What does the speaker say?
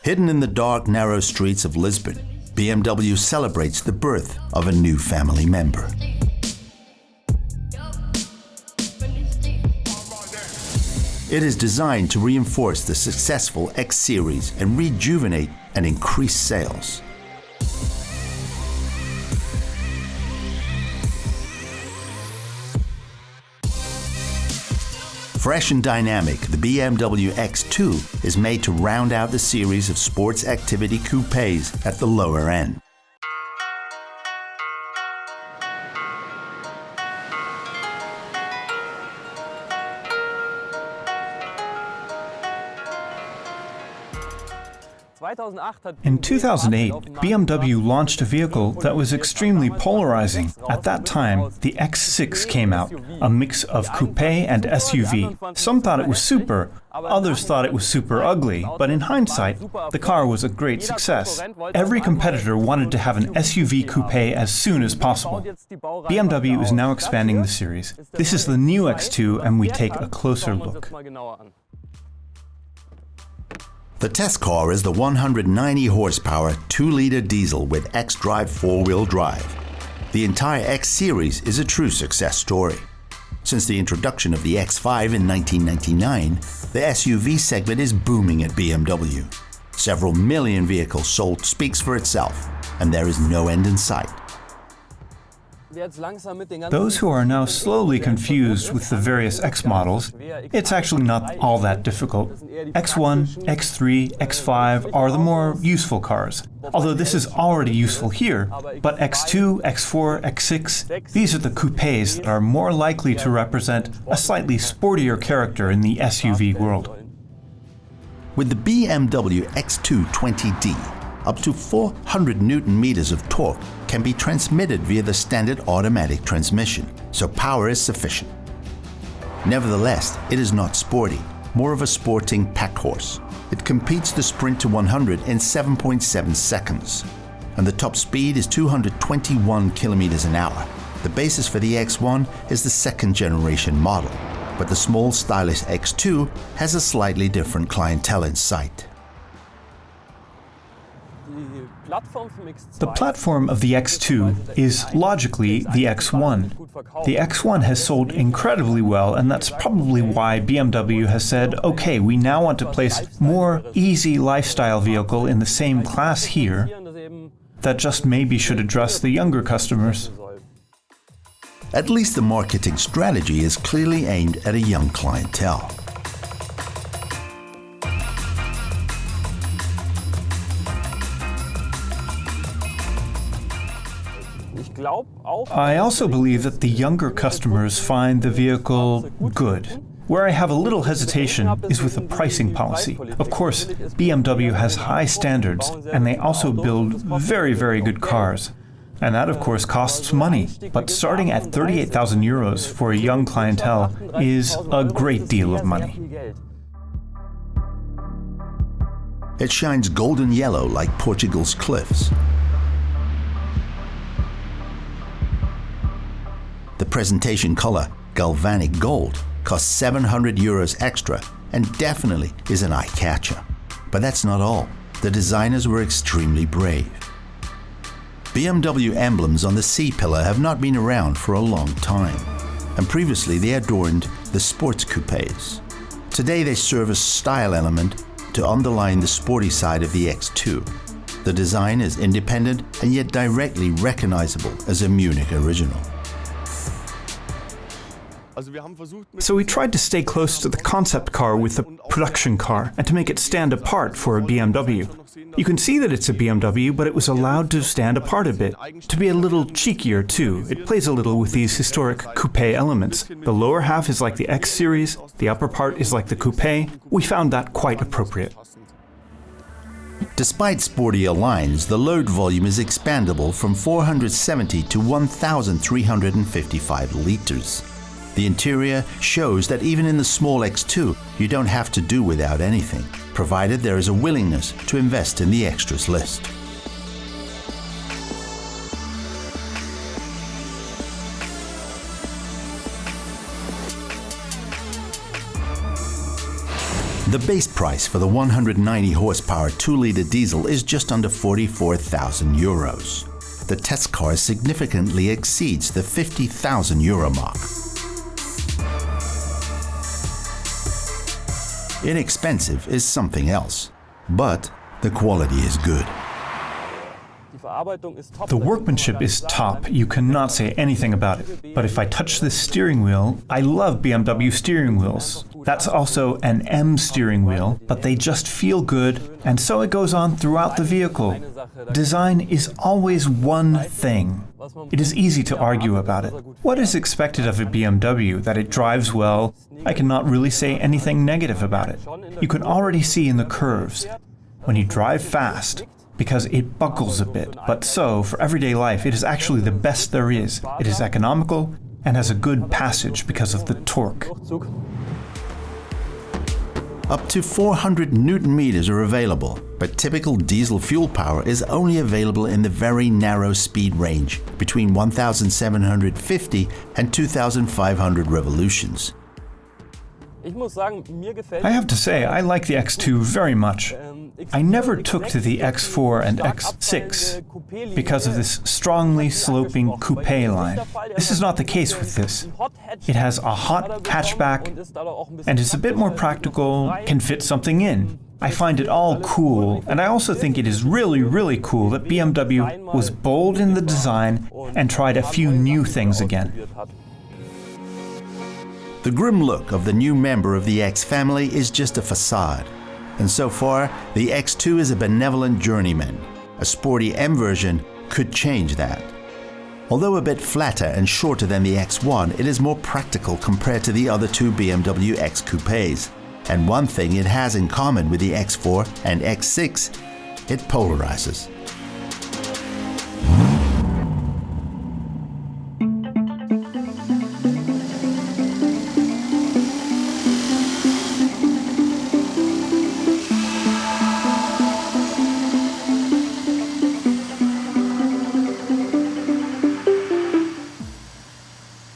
Hidden in the dark, narrow streets of Lisbon, BMW celebrates the birth of a new family member. It is designed to reinforce the successful X series and rejuvenate and increase sales. Fresh and dynamic, the BMW X2 is made to round out the series of sports activity coupes at the lower end. In 2008, BMW launched a vehicle that was extremely polarizing. At that time, the X6 came out, a mix of coupe and SUV. Some thought it was super, others thought it was super ugly, but in hindsight, the car was a great success. Every competitor wanted to have an SUV coupe as soon as possible. BMW is now expanding the series. This is the new X2, and we take a closer look. The test car is the 190 horsepower 2-liter diesel with X-Drive 4-wheel drive. The entire X series is a true success story. Since the introduction of the X5 in 1999, the SUV segment is booming at BMW. Several million vehicles sold speaks for itself, and there is no end in sight. Those who are now slowly confused with the various X models, it's actually not all that difficult. X1, X3, X5 are the more useful cars, although this is already useful here, but X2, X4, X6, these are the coupes that are more likely to represent a slightly sportier character in the SUV world. With the BMW X2 20D, up to 400 Newton-meters of torque can be transmitted via the standard automatic transmission, so power is sufficient. Nevertheless, it is not sporty, more of a sporting pack horse. It competes the sprint to 100 in 7.7 seconds, and the top speed is 221 kilometers an hour. The basis for the X1 is the second-generation model, but the small, stylish X2 has a slightly different clientele in sight. The platform of the X2 is logically the X1. The X1 has sold incredibly well, and that's probably why BMW has said, okay, we now want to place more easy lifestyle vehicle in the same class here that just maybe should address the younger customers. At least the marketing strategy is clearly aimed at a young clientele. I also believe that the younger customers find the vehicle good. Where I have a little hesitation is with the pricing policy. Of course, BMW has high standards, and they also build very, very good cars. And that, of course, costs money. But starting at 38,000 euros for a young clientele is a great deal of money. It shines golden yellow like Portugal's cliffs. The presentation color, galvanic gold, costs 700 euros extra and definitely is an eye-catcher. But that's not all. The designers were extremely brave. BMW emblems on the C-pillar have not been around for a long time, and previously they adorned the sports coupes. Today they serve as style element to underline the sporty side of the X2. The design is independent and yet directly recognizable as a Munich original. So we tried to stay close to the concept car with the production car and to make it stand apart for a BMW. You can see that it's a BMW, but it was allowed to stand apart a bit, to be a little cheekier too. It plays a little with these historic coupe elements. The lower half is like the X series, the upper part is like the coupe. We found that quite appropriate. Despite sportier lines, the load volume is expandable from 470 to 1,355 liters. The interior shows that even in the small X2, you don't have to do without anything, provided there is a willingness to invest in the extras list. The base price for the 190 horsepower 2-liter diesel is just under 44,000 euros. The test car significantly exceeds the 50,000 euro mark. Inexpensive is something else, but the quality is good. The workmanship is top, you cannot say anything about it. But if I touch this steering wheel, I love BMW steering wheels. That's also an M steering wheel, but they just feel good, and so it goes on throughout the vehicle. Design is always one thing. It is easy to argue about it. What is expected of a BMW? That it drives well? I cannot really say anything negative about it. You can already see in the curves. When you drive fast, because it buckles a bit. But so, for everyday life, it is actually the best there is. It is economical and has a good passage because of the torque. Up to 400 Newton meters are available, but typical diesel fuel power is only available in the very narrow speed range, between 1,750 and 2,500 revolutions. I have to say, I like the X2 very much. I never took to the X4 and X6 because of this strongly sloping coupe line. This is not the case with this. It has a hot hatchback and is a bit more practical, can fit something in. I find it all cool, and I also think it is really cool that BMW was bold in the design and tried a few new things again. The grim look of the new member of the X family is just a facade. And so far, the X2 is a benevolent journeyman. A sporty M version could change that. Although a bit flatter and shorter than the X1, it is more practical compared to the other two BMW X coupes. And one thing it has in common with the X4 and X6, it polarizes.